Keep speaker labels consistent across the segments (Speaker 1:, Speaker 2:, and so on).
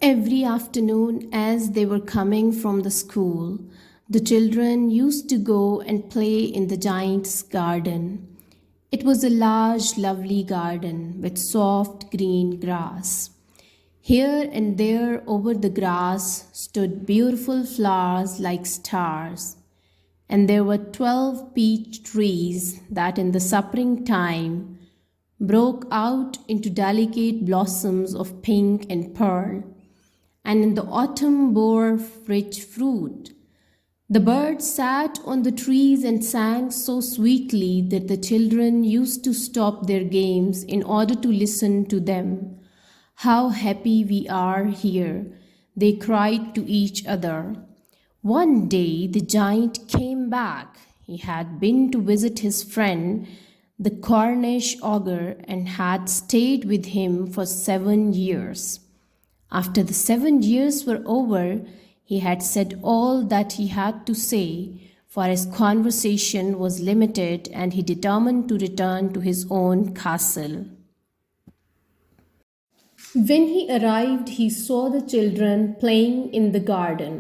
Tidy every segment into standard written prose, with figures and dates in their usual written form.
Speaker 1: Every afternoon, as they were coming from the school, the children used to go and play in the giant's garden. It was a large, lovely garden with soft green grass. Here and there over the grass stood beautiful flowers like stars, and there were 12 peach trees that in the springtime broke out into delicate blossoms of pink and pearl, and in the autumn bore rich fruit. The birds sat on the trees and sang so sweetly that the children used to stop their games in order to listen to them. How happy we are here, they cried to each other. One day the giant came back. He had been to visit his friend, the Cornish ogre, and had stayed with him for 7 years. After the 7 years were over, he had said all that he had to say, for his conversation was limited and he determined to return to his own castle. When he arrived, he saw the children playing in the garden.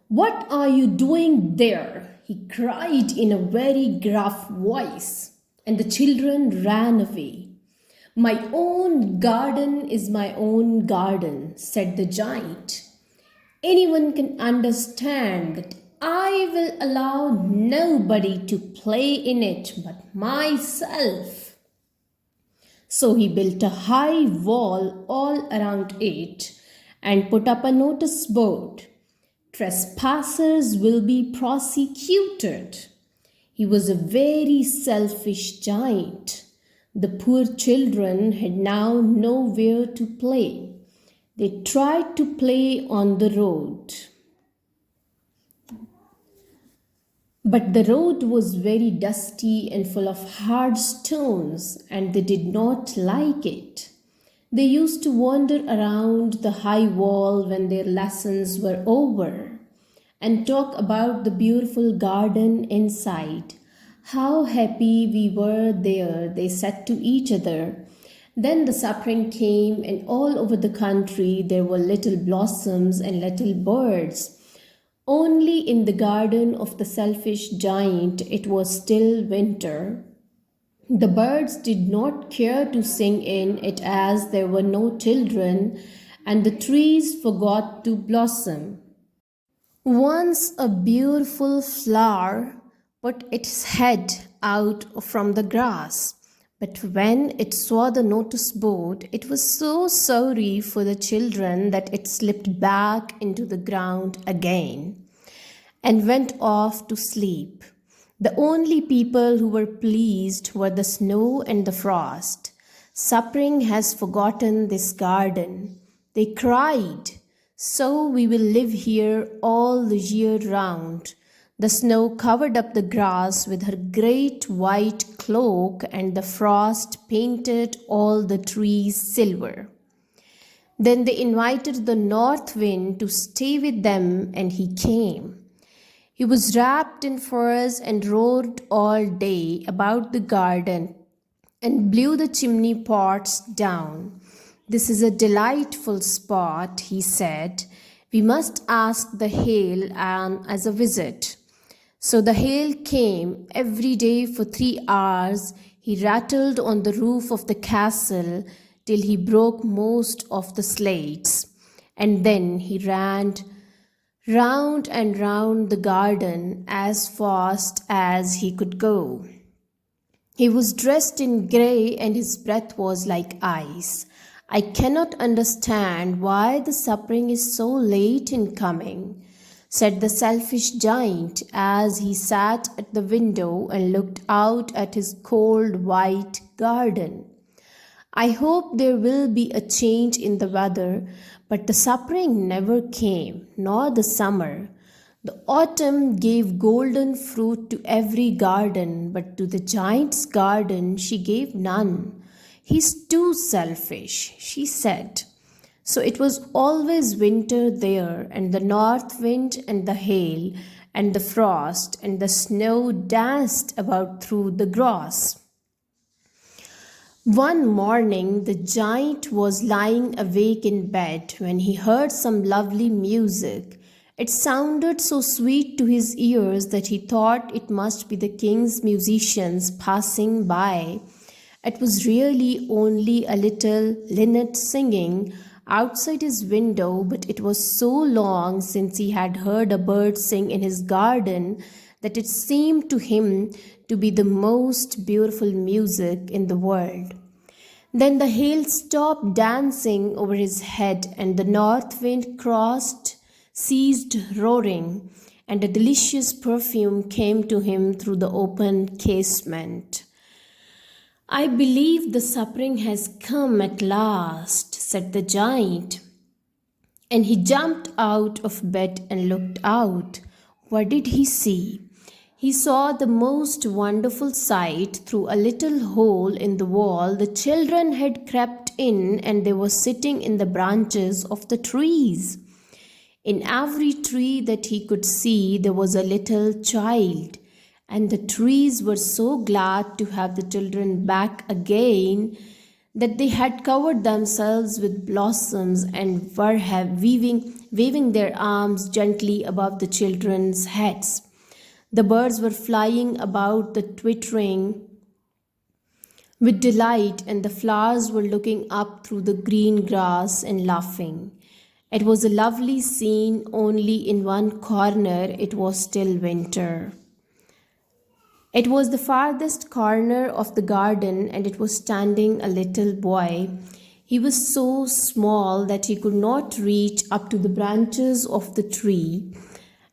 Speaker 1: "What are you doing there?" he cried in a very gruff voice, and the children ran away. "My own garden is my own garden," said the giant. "Anyone can understand that I will allow nobody to play in it but myself." So he built a high wall all around it and put up a notice board. "Trespassers will be prosecuted." He was a very selfish giant. The poor children had now nowhere to play. They tried to play on the road. But the road was very dusty and full of hard stones, and they did not like it. They used to wander around the high wall when their lessons were over and talk about the beautiful garden inside. How happy we were there, they said to each other. Then the spring came, and all over the country there were little blossoms and little birds. Only in the garden of the selfish giant it was still winter. The birds did not care to sing in it as there were no children, and the trees forgot to blossom. Once a beautiful flower put its head out from the grass, but when it saw the notice board, it was so sorry for the children that it slipped back into the ground again and went off to sleep. The only people who were pleased were the snow and the frost. "Spring has forgotten this garden," they cried. "So we will live here all the year round." The snow covered up the grass with her great white cloak, and the frost painted all the trees silver. Then they invited the north wind to stay with them, and he came. He was wrapped in furs and roared all day about the garden and blew the chimney pots down. "This is a delightful spot," he said. "We must ask the hail as a visit." So the hail came every day for 3 hours. He rattled on the roof of the castle till he broke most of the slates, and then he ran round and round the garden as fast as he could go. He was dressed in grey and his breath was like ice. "I cannot understand why the spring is so late in coming," said the selfish giant as he sat at the window and looked out at his cold white garden. "I hope there will be a change in the weather, but the spring never came, nor the summer. The autumn gave golden fruit to every garden, but to the giant's garden she gave none. He's too selfish," she said. So it was always winter there, and the north wind and the hail and the frost and the snow danced about through the grass. One morning, the giant was lying awake in bed when he heard some lovely music. It sounded so sweet to his ears that he thought it must be the king's musicians passing by. It was really only a little linnet singing outside his window, but it was so long since he had heard a bird sing in his garden that it seemed to him to be the most beautiful music in the world. Then the hail stopped dancing over his head, and the north wind ceased roaring, and a delicious perfume came to him through the open casement. I believe the spring has come at last, said the giant. And he jumped out of bed and looked out. What did he see? He saw the most wonderful sight. Through a little hole in the wall, the children had crept in and they were sitting in the branches of the trees. In every tree that he could see, there was a little child. And the trees were so glad to have the children back again that they had covered themselves with blossoms and were waving their arms gently above the children's heads. The birds were flying about, the twittering with delight, and the flowers were looking up through the green grass and laughing. It was a lovely scene, only in one corner it was still winter. It was the farthest corner of the garden, and it was standing a little boy. He was so small that he could not reach up to the branches of the tree,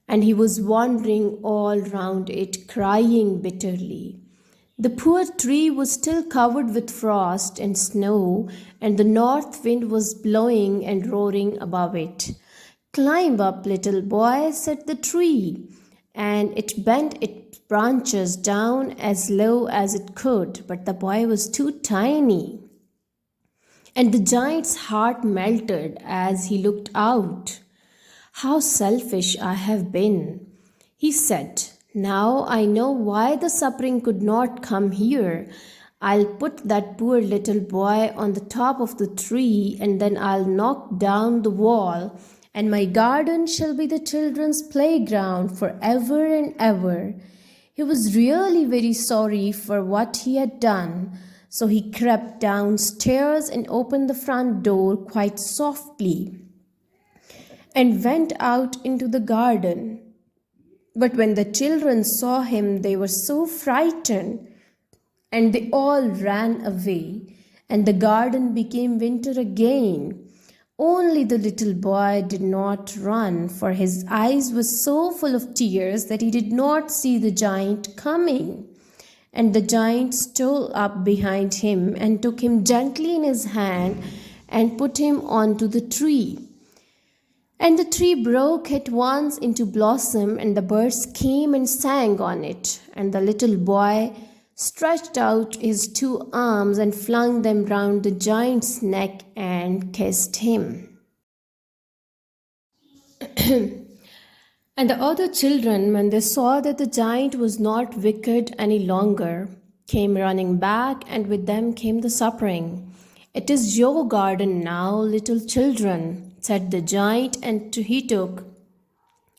Speaker 1: and he was wandering all round it, crying bitterly. The poor tree was still covered with frost and snow, and the north wind was blowing and roaring above it. "Climb up, little boy," said the tree, and it bent its branches down as low as it could, but the boy was too tiny. And the giant's heart melted as he looked out. "How selfish I have been," he said. "Now I know why the spring could not come here. I'll put that poor little boy on the top of the tree, and then I'll knock down the wall, and my garden shall be the children's playground for ever and ever." He was really very sorry for what he had done, so he crept downstairs and opened the front door quite softly and went out into the garden. But when the children saw him, they were so frightened, and they all ran away, and the garden became winter again. Only the little boy did not run, for his eyes were so full of tears that he did not see the giant coming. And the giant stole up behind him and took him gently in his hand and put him onto the tree. And the tree broke at once into blossom, and the birds came and sang on it. And the little boy stretched out his two arms and flung them round the giant's neck and kissed him. And the other children, when they saw that the giant was not wicked any longer, came running back, and with them came the spring. "It is your garden now, little children," said the giant, and he took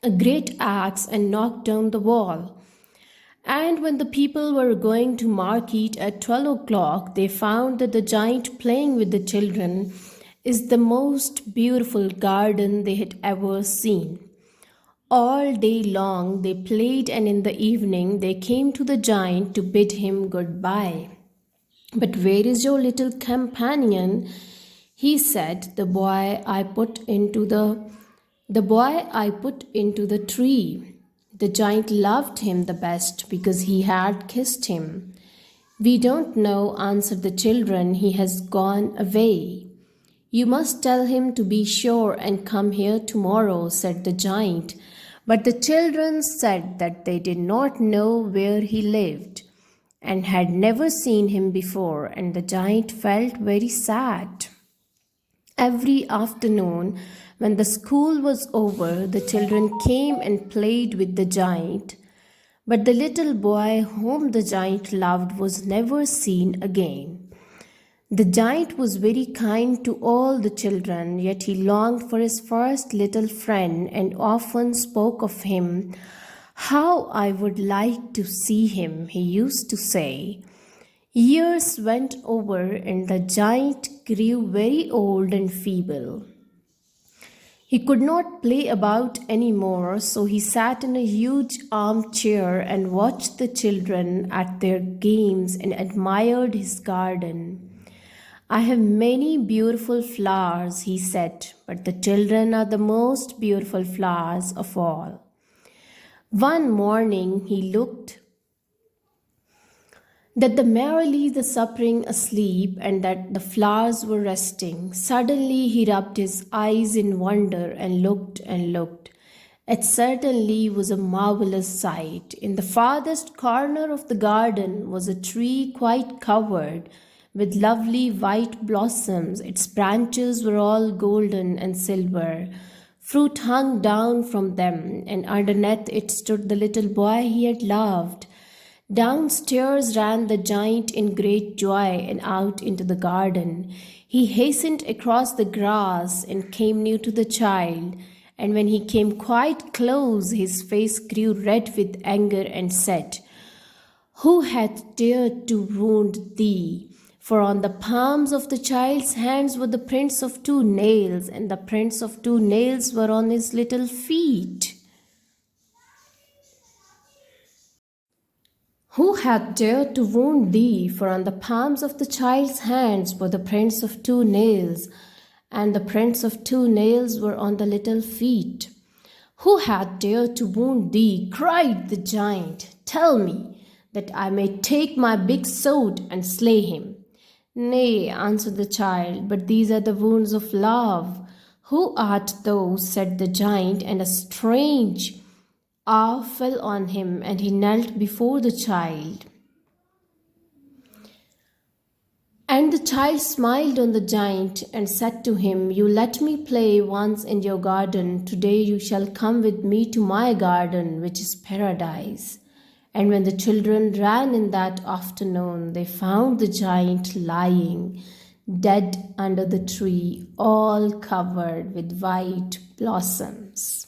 Speaker 1: a great axe and knocked down the wall. And when the people were going to market at 12 o'clock, they found that the giant playing with the children is the most beautiful garden they had ever seen. All day long they played, and in the evening they came to the giant to bid him goodbye. "But where is your little companion?" he said. The boy I put into the tree." The giant loved him the best because he had kissed him. "We don't know," answered the children. "He has gone away." "You must tell him to be sure and come here tomorrow," said the giant. But the children said that they did not know where he lived and had never seen him before, and the giant felt very sad. Every afternoon, when the school was over, the children came and played with the giant. But the little boy whom the giant loved was never seen again. The giant was very kind to all the children, yet he longed for his first little friend and often spoke of him. How I would like to see him, he used to say. Years went over, and the giant grew very old and feeble. He could not play about any more, so he sat in a huge armchair and watched the children at their games and admired his garden. I have many beautiful flowers, he said, but the children are the most beautiful flowers of all. One morning he looked that the merrily the supping asleep and that the flowers were resting. Suddenly he rubbed his eyes in wonder and looked and looked. It certainly was a marvelous sight. In the farthest corner of the garden was a tree quite covered with lovely white blossoms. Its branches were all golden and silver. Fruit hung down from them, and underneath it stood the little boy he had loved. Downstairs ran the giant in great joy and out into the garden. He hastened across the grass and came near to the child. And when he came quite close, his face grew red with anger and said, "Who hath dared to wound thee?" For on the palms of the child's hands were the prints of 2 nails, and the prints of 2 nails were on his little feet. Who hath dared to wound thee? For on the palms of the child's hands were the prints of 2 nails, and the prints of 2 nails were on the little feet. Who hath dared to wound thee? Cried the giant. Tell me, that I may take my big sword and slay him. Nay, answered the child, but these are the wounds of love. Who art thou? Said the giant, and a strange awe fell on him, and he knelt before the child. And the child smiled on the giant and said to him, "You let me play once in your garden. Today you shall come with me to my garden, which is paradise." And when the children ran in that afternoon, they found the giant lying dead under the tree, all covered with white blossoms.